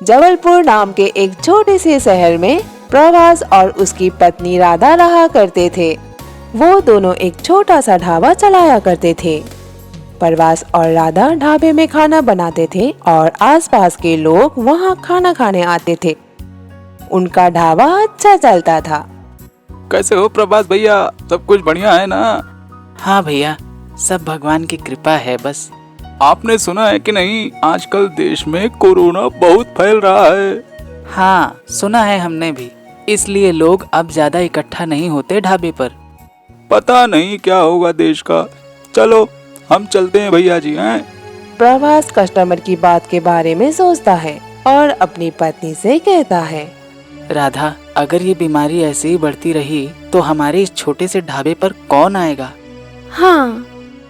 जबलपुर नाम के एक छोटे से शहर में प्रभास और उसकी पत्नी राधा रहा करते थे। वो दोनों एक छोटा सा ढाबा चलाया करते थे। प्रभास और राधा ढाबे में खाना बनाते थे और आसपास के लोग वहाँ खाना खाने आते थे। उनका ढाबा अच्छा चलता था। कैसे हो प्रभास भैया, सब कुछ बढ़िया है ना? हाँ भैया, सब भगवान की कृपा है बस। आपने सुना है कि नहीं, आजकल देश में कोरोना बहुत फैल रहा है। हाँ सुना है हमने भी, इसलिए लोग अब ज्यादा इकट्ठा नहीं होते ढाबे पर। पता नहीं क्या होगा देश का। चलो हम चलते हैं भैया जी हैं। प्रभास कस्टमर की बात के बारे में सोचता है और अपनी पत्नी से कहता है, राधा, अगर ये बीमारी ऐसे ही बढ़ती रही तो हमारे इस छोटे से ढाबे पर कौन आएगा? हाँ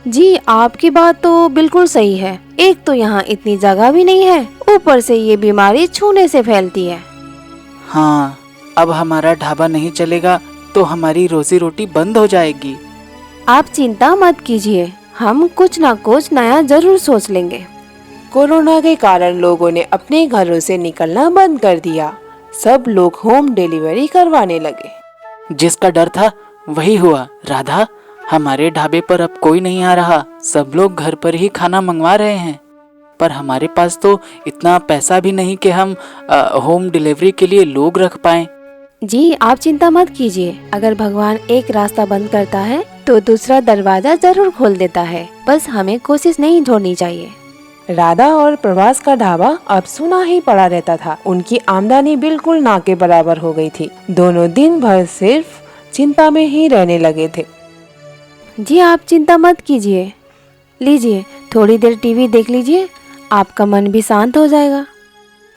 जी, आपकी बात तो बिल्कुल सही है। एक तो यहाँ इतनी जगह भी नहीं है, ऊपर से ये बीमारी छूने से फैलती है। हाँ, अब हमारा ढाबा नहीं चलेगा तो हमारी रोजी रोटी बंद हो जाएगी। आप चिंता मत कीजिए, हम कुछ न कुछ नया जरूर सोच लेंगे। कोरोना के कारण लोगों ने अपने घरों से निकलना बंद कर दिया। सब लोग होम डिलीवरी करवाने लगे। जिसका डर था वही हुआ। राधा, हमारे ढाबे पर अब कोई नहीं आ रहा, सब लोग घर पर ही खाना मंगवा रहे हैं। पर हमारे पास तो इतना पैसा भी नहीं कि हम होम डिलीवरी के लिए लोग रख पाएं। जी आप चिंता मत कीजिए, अगर भगवान एक रास्ता बंद करता है तो दूसरा दरवाजा जरूर खोल देता है। बस हमें कोशिश नहीं छोड़नी चाहिए। राधा और प्रभास का ढाबा अब सुना ही पड़ा रहता था। उनकी आमदनी बिल्कुल ना के बराबर हो गई थी। दोनों दिन भर सिर्फ चिंता में ही रहने लगे थे। जी आप चिंता मत कीजिए, लीजिए थोड़ी देर टीवी देख लीजिए, आपका मन भी शांत हो जाएगा।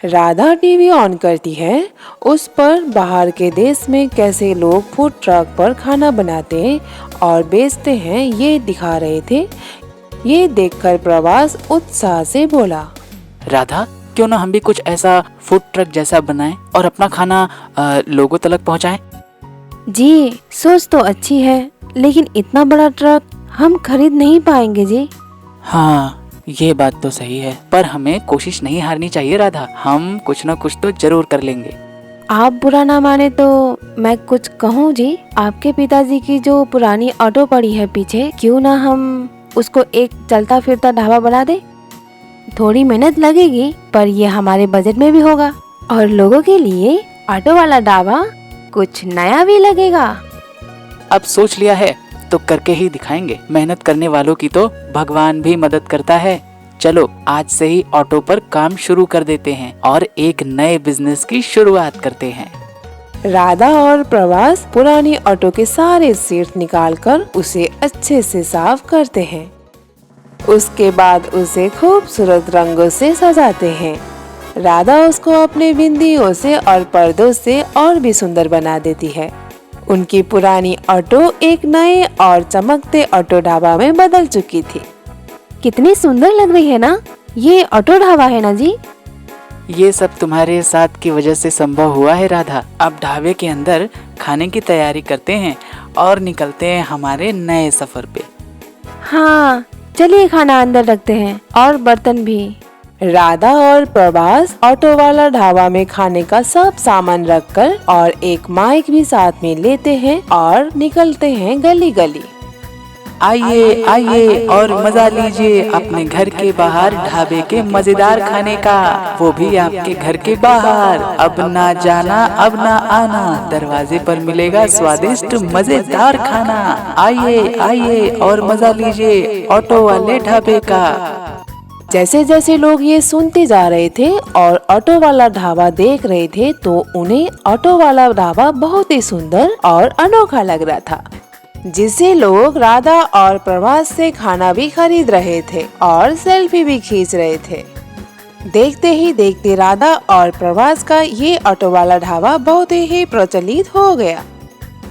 राधा टीवी ऑन करती है। उस पर बाहर के देश में कैसे लोग फूड ट्रक पर खाना बनाते हैं और बेचते हैं ये दिखा रहे थे। ये देखकर प्रभास उत्साह से बोला, राधा, क्यों ना हम भी कुछ ऐसा फूड ट्रक जैसा बनाएं और अपना खाना लोगों तक पहुंचाएं? जी सोच तो अच्छी है, लेकिन इतना बड़ा ट्रक हम खरीद नहीं पाएंगे जी। हाँ ये बात तो सही है, पर हमें कोशिश नहीं हारनी चाहिए राधा। हम कुछ न कुछ तो जरूर कर लेंगे। आप बुरा ना माने तो मैं कुछ कहूँ जी। आपके पिताजी की जो पुरानी ऑटो पड़ी है पीछे, क्यों ना हम उसको एक चलता फिरता ढाबा बना दे। थोड़ी मेहनत लगेगी पर ये हमारे बजट में भी होगा और लोगों के लिए ऑटो वाला ढाबा कुछ नया भी लगेगा। अब सोच लिया है तो करके ही दिखाएंगे। मेहनत करने वालों की तो भगवान भी मदद करता है। चलो आज से ही ऑटो पर काम शुरू कर देते हैं और एक नए बिजनेस की शुरुआत करते हैं। राधा और प्रभास पुरानी ऑटो के सारे सीट निकालकर उसे अच्छे से साफ करते हैं। उसके बाद उसे खूबसूरत रंगों से सजाते हैं। राधा उसको अपने बिंदियों से और पर्दों से और भी सुंदर बना देती है। उनकी पुरानी ऑटो एक नए और चमकते ऑटो ढाबा में बदल चुकी थी। कितनी सुंदर लग रही है ना, ये ऑटो ढाबा है ना जी। ये सब तुम्हारे साथ की वजह से संभव हुआ है राधा। अब ढाबे के अंदर खाने की तैयारी करते हैं और निकलते हैं हमारे नए सफर पे। हाँ चलिए खाना अंदर रखते हैं और बर्तन भी। राधा और प्रभास ऑटो वाला ढाबा में खाने का सब सामान रखकर और एक माइक भी साथ में लेते हैं और निकलते हैं गली गली। आइए आइए और मजा लीजिए अपने घर के बाहर ढाबे के मजेदार खाने का, वो भी आपके घर के बाहर। अब ना जाना अब ना आना, दरवाजे पर मिलेगा स्वादिष्ट मजेदार खाना। आइए आइए और मजा लीजिए ऑटो वाले ढाबे का। जैसे जैसे लोग ये सुनते जा रहे थे और ऑटो वाला ढाबा देख रहे थे तो उन्हें ऑटो वाला ढाबा बहुत ही सुंदर और अनोखा लग रहा था, जिससे लोग राधा और प्रभास से खाना भी खरीद रहे थे और सेल्फी भी खींच रहे थे। देखते ही देखते राधा और प्रभास का ये ऑटो वाला ढाबा बहुत ही प्रचलित हो गया।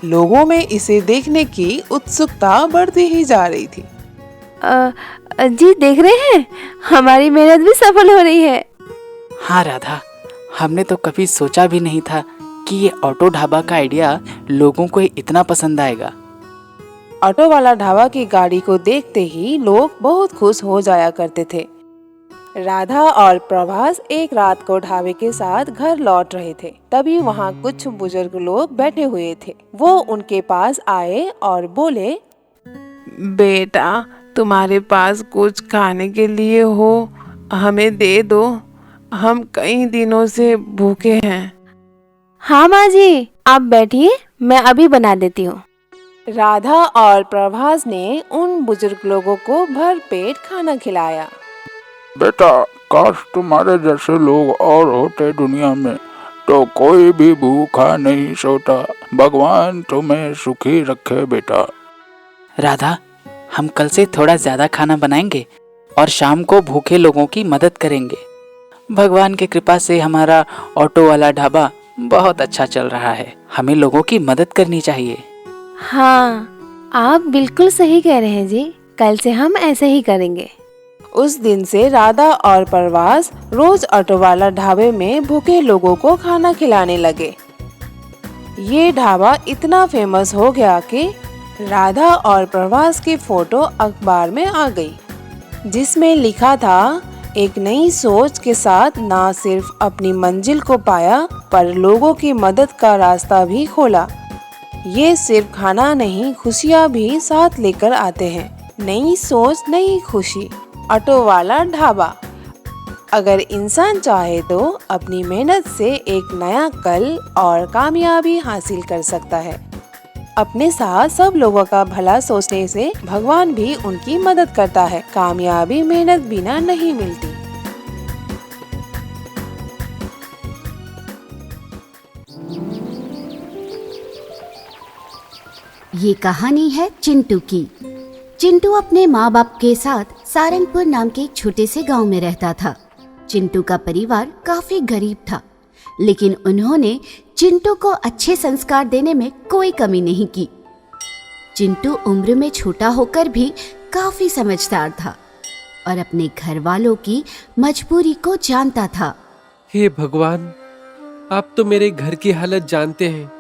लोगों में इसे देखने की उत्सुकता बढ़ती ही जा रही थी। जी देख रहे हैं, हमारी मेहनत भी सफल हो रही है। हाँ राधा, हमने तो कभी सोचा भी नहीं था कि ये ऑटो ढाबा का आइडिया लोगों को इतना पसंद आएगा। ऑटो वाला ढाबा की गाड़ी को देखते ही लोग बहुत खुश हो जाया करते थे। राधा और प्रभास एक रात को ढाबे के साथ घर लौट रहे थे। तभी वहाँ कुछ बुजुर्ग लोग बैठे हुए थे। वो उनके पास आए और बोले, बेटा, तुम्हारे पास कुछ खाने के लिए हो, हमें दे दो। हम कई दिनों से भूखे हैं। हाँ माँ जी, आप बैठिए, मैं अभी बना देती हूँ। राधा और प्रभास ने उन बुजुर्ग लोगों को भर पेट खाना खिलाया। बेटा, काश तुम्हारे जैसे लोग और होते दुनिया में, तो कोई भी भूखा नहीं सोता। भगवान तुम्हें सुखी रखे बेटा। राधा, हम कल से थोड़ा ज्यादा खाना बनाएंगे और शाम को भूखे लोगों की मदद करेंगे। भगवान की कृपा से हमारा ऑटो वाला ढाबा बहुत अच्छा चल रहा है। हमें लोगों की मदद करनी चाहिए। हाँ, आप बिल्कुल सही कह रहे हैं जी। कल से हम ऐसे ही करेंगे। उस दिन से राधा और प्रभास रोज ऑटो वाला ढाबे में भूखे लोगों को खाना खिलाने लगे। ये ढाबा इतना फेमस हो गया कि राधा और प्रभास की फोटो अखबार में आ गई, जिसमें लिखा था, एक नई सोच के साथ ना सिर्फ अपनी मंजिल को पाया पर लोगों की मदद का रास्ता भी खोला। ये सिर्फ खाना नहीं, खुशियाँ भी साथ लेकर आते हैं। नई सोच, नई खुशी, ऑटो वाला ढाबा। अगर इंसान चाहे तो अपनी मेहनत से एक नया कल और कामयाबी हासिल कर सकता है। अपने साथ सब लोगों का भला सोचने से भगवान भी उनकी मदद करता है। कामयाबी मेहनत बिना नहीं मिलती। ये कहानी है चिंटू की। चिंटू अपने माँ बाप के साथ सारंगपुर नाम के एक छोटे से गांव में रहता था। चिंटू का परिवार काफी गरीब था, लेकिन उन्होंने चिंटू को अच्छे संस्कार देने में कोई कमी नहीं की। चिंटू उम्र में छोटा होकर भी काफी समझदार था और अपने घर वालों की मजबूरी को जानता था। हे भगवान, आप तो मेरे घर की हालत जानते हैं।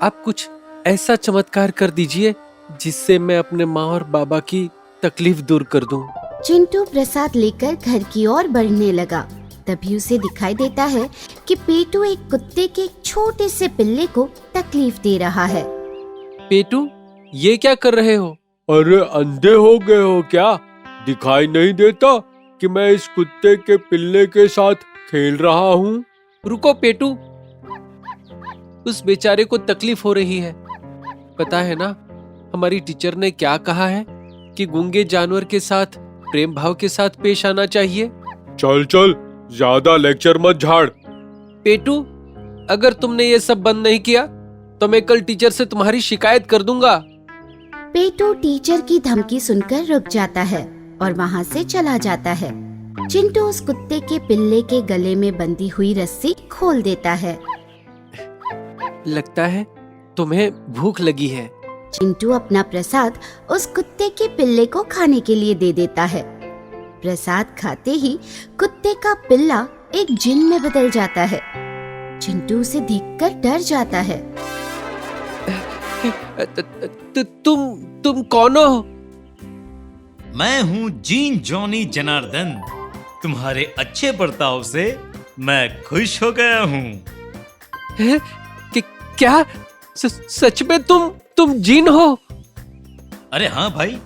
आप कुछ ऐसा चमत्कार कर दीजिए जिससे मैं अपने माँ और बाबा की तकलीफ दूर कर दूं। चिंटू प्रसाद लेकर घर की ओर बढ़ने लगा। तभी उसे दिखाई देता है कि पेटू एक कुत्ते के एक छोटे से पिल्ले को तकलीफ दे रहा है। पेटू, ये क्या कर रहे हो? अरे अंधे हो गए हो क्या? दिखाई नहीं देता कि मैं इस कुत्ते के पिल्ले के साथ खेल रहा हूँ? रुको पेटू, उस बेचारे को तकलीफ हो रही है। पता है ना, हमारी टीचर ने क्या कहा है कि गूंगे जानवर के साथ प्रेम भाव के साथ पेश आना चाहिए। चल चल, ज्यादा लेक्चर मत झाड़। पेटू, अगर तुमने ये सब बंद नहीं किया तो मैं कल टीचर से तुम्हारी शिकायत कर दूंगा। पेटू टीचर की धमकी सुनकर रुक जाता है और वहाँ से चला जाता है। चिंटू उस कुत्ते के पिल्ले के गले में बंधी हुई रस्सी खोल देता है। लगता है तुम्हें भूख लगी है। चिंटू अपना प्रसाद उस कुत्ते के पिल्ले को खाने के लिए दे देता है। प्रसाद खाते ही कुत्ते का पिल्ला एक जिन में बदल जाता है। चिंटू उसे देखकर डर जाता है। तुम कौन हो? मैं हूँ जीन जॉनी जनार्दन। तुम्हारे अच्छे बर्ताव से मैं खुश हो गया हूँ। क्या सच में तुम जीन हो? अरे हाँ भाई,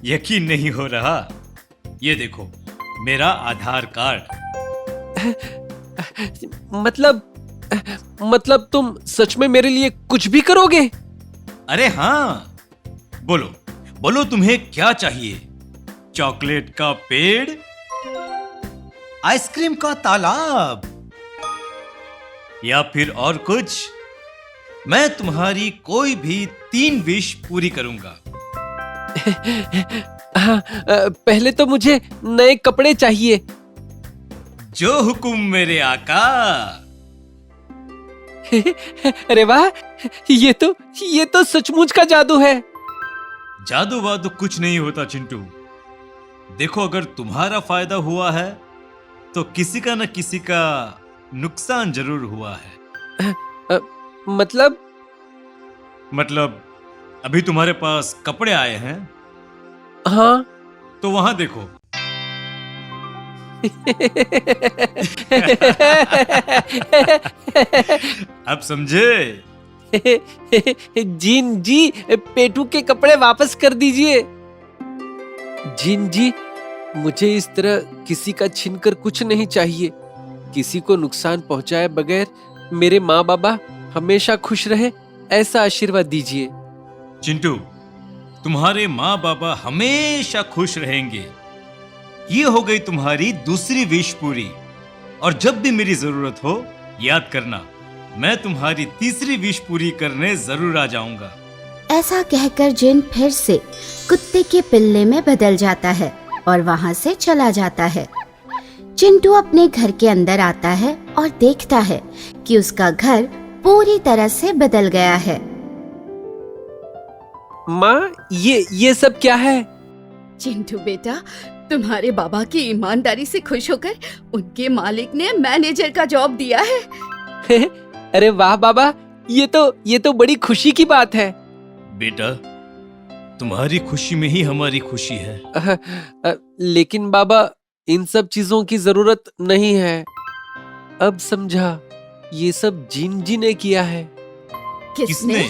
यकीन नहीं हो रहा? ये देखो मेरा आधार कार्ड। मतलब तुम सच में मेरे लिए कुछ भी करोगे? अरे हाँ, बोलो बोलो तुम्हें क्या चाहिए? चॉकलेट का पेड़, आइसक्रीम का तालाब, या फिर और कुछ? मैं तुम्हारी कोई भी 3 विश पूरी करूंगा। हाँ, पहले तो मुझे नए कपड़े चाहिए। जो हुकुम मेरे आका। अरे वाह, ये तो सचमुच का जादू है। जादू वादू कुछ नहीं होता चिंटू। देखो, अगर तुम्हारा फायदा हुआ है तो किसी का न किसी का नुकसान जरूर हुआ है। मतलब अभी तुम्हारे पास कपड़े आए हैं? हाँ। तो वहां देखो। अब समझे? जिन जी, पेटू के कपड़े वापस कर दीजिए। जिन जी, मुझे इस तरह किसी का छीनकर कुछ नहीं चाहिए। किसी को नुकसान पहुंचाए बगैर मेरे माँ बाबा हमेशा खुश रहे, ऐसा आशीर्वाद दीजिए। चिंटू, तुम्हारे माँ बाबा हमेशा खुश रहेंगे। ये हो गई तुम्हारी दूसरी विश पूरी। और जब भी मेरी जरूरत हो, याद करना, मैं तुम्हारी तीसरी विश पूरी करने जरूर आ जाऊंगा। ऐसा कहकर जिन फिर से कुत्ते के पिल्ले में बदल जाता है और वहां से चला जाता है। चिंटू अपने घर के अंदर आता है और देखता है कि उसका घर पूरी तरह से बदल गया है। माँ, ये सब क्या है? चिंटू बेटा, तुम्हारे बाबा की ईमानदारी से खुश होकर उनके मालिक ने मैनेजर का जॉब दिया है। अरे वाह बाबा, ये तो बड़ी खुशी की बात है। बेटा, तुम्हारी खुशी में ही हमारी खुशी है। लेकिन बाबा, इन सब चीजों की जरूरत नहीं है। अब समझा, ये सब जिन जी ने किया है। किसने?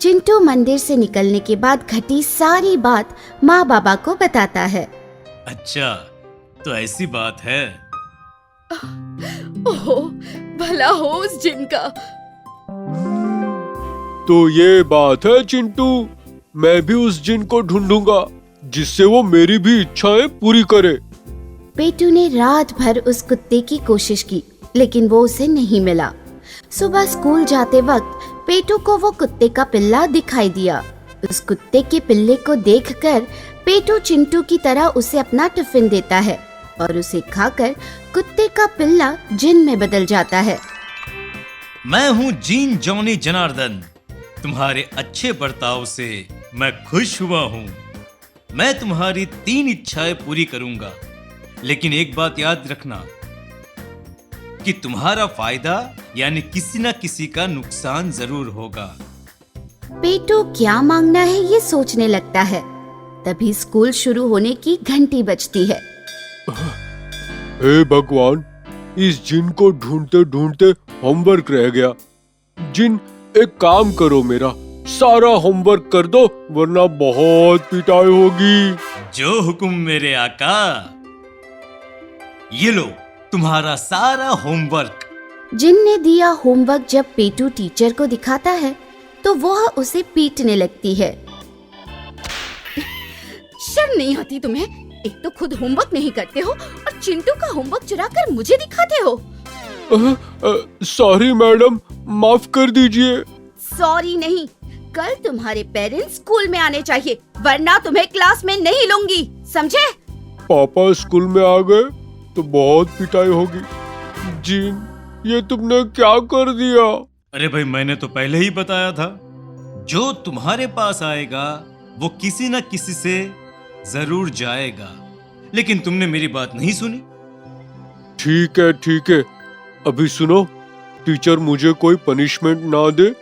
चिंटू मंदिर से निकलने के बाद घटी सारी बात माँ बाबा को बताता है। अच्छा, तो ऐसी बात है। ओहो, भला हो उस जिन का। तो ये बात है चिंटू, मैं भी उस जिन को ढूंढूंगा जिससे वो मेरी भी इच्छाएं पूरी करे। पेटू ने रात भर उस कुत्ते की कोशिश की, लेकिन वो उसे नहीं मिला। सुबह स्कूल जाते वक्त पेटू को वो कुत्ते का पिल्ला दिखाई दिया। उस कुत्ते के पिल्ले को देखकर पेटू चिंटू की तरह उसे अपना टिफिन देता है और उसे खाकर कुत्ते का पिल्ला जिन में बदल जाता है। मैं हूँ जीन जॉनी जनार्दन। तुम्हारे अच्छे बर्ताव से मैं खुश हुआ हूँ। मैं तुम्हारी 3 इच्छाएं पूरी करूंगा, लेकिन एक बात याद रखना कि तुम्हारा फायदा यानी किसी न किसी का नुकसान जरूर होगा। पेटू क्या मांगना है ये सोचने लगता है। तभी स्कूल शुरू होने की घंटी बजती है। हे भगवान, इस जिन को ढूंढते ढूंढते होमवर्क रह गया। जिन, एक काम करो, मेरा सारा होमवर्क कर दो, वरना बहुत पिटाई होगी। जो हुक्म मेरे आका। ये लो तुम्हारा सारा होमवर्क। जिन ने दिया होमवर्क जब पेटू टीचर को दिखाता है तो वह उसे पीटने लगती है। शर्म नहीं आती तुम्हें? एक तो खुद होमवर्क नहीं करते हो और चिंटू का होमवर्क चुराकर मुझे दिखाते हो। सॉरी मैडम, माफ कर दीजिए। सॉरी नहीं, कल तुम्हारे पेरेंट्स स्कूल में आने चाहिए, वरना तुम्हें क्लास में नहीं लूंगी, समझे? पापा स्कूल में आ गए तो बहुत पिटाई होगी। जिन, ये तुमने क्या कर दिया? अरे भाई, मैंने तो पहले ही बताया था, जो तुम्हारे पास आएगा वो किसी न किसी से जरूर जाएगा। लेकिन तुमने मेरी बात नहीं सुनी। ठीक है, अभी सुनो। टीचर मुझे कोई पनिशमेंट ना दे,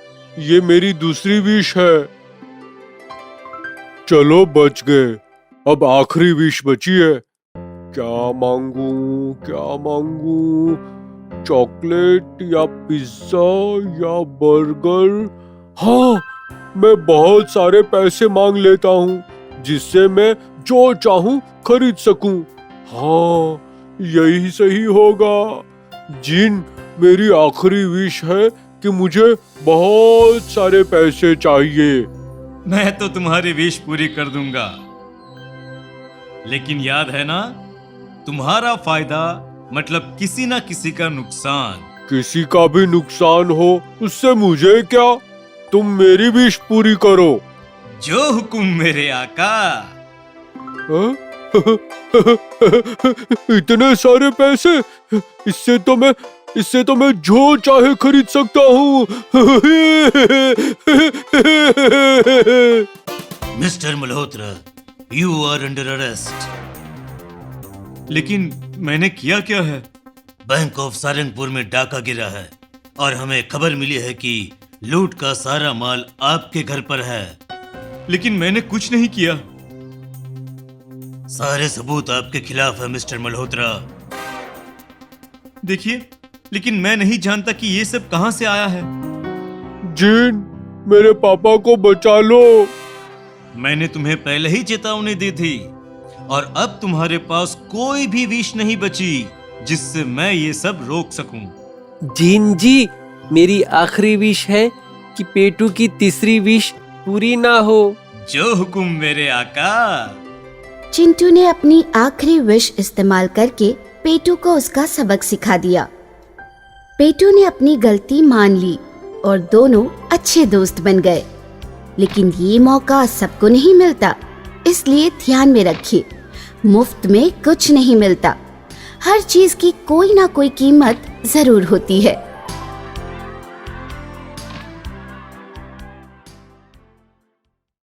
ये मेरी दूसरी विश है। चलो, बच गए। अब आखिरी विश बची है। क्या मांगू? चॉकलेट या पिज्जा या बर्गर? हाँ, मैं बहुत सारे पैसे मांग लेता हूँ, जिससे मैं जो चाहूँ खरीद सकूं। हाँ, यही सही होगा। जिन, मेरी आखिरी विश है कि मुझे बहुत सारे पैसे चाहिए। मैं तो तुम्हारी विश पूरी कर दूंगा, लेकिन याद है ना, तुम्हारा फायदा मतलब किसी ना किसी का नुकसान। किसी का भी नुकसान हो उससे मुझे क्या, तुम मेरी विश पूरी करो। जो हुक्म मेरे आका। इतने सारे पैसे, इससे तो मैं जो चाहे खरीद सकता हूँ। Mister Malhotra, you are under arrest. लेकिन मैंने किया क्या है? बैंक ऑफ सारंगपुर में डाका गिरा है और हमें खबर मिली है कि लूट का सारा माल आपके घर पर है। लेकिन मैंने कुछ नहीं किया। सारे सबूत आपके खिलाफ है मिस्टर मल्होत्रा। देखिए, लेकिन मैं नहीं जानता कि ये सब कहां से आया है। जीन, मेरे पापा को बचा लो। मैंने तुम्हें पहले ही चेतावनी दी थी और अब तुम्हारे पास कोई भी विश नहीं बची जिससे मैं ये सब रोक सकूं। जीन जी, मेरी आखिरी विश है कि पेटू की तीसरी विश पूरी ना हो। जो हुकुम मेरे आका। चिंटू ने अपनी आखिरी विश इस्तेमाल करके पेटू को उसका सबक सिखा दिया। पेटू ने अपनी गलती मान ली और दोनों अच्छे दोस्त बन गए। लेकिन ये मौका सबको नहीं मिलता, इसलिए ध्यान में रखिए, मुफ्त में कुछ नहीं मिलता। हर चीज की कोई ना कोई कीमत जरूर होती है।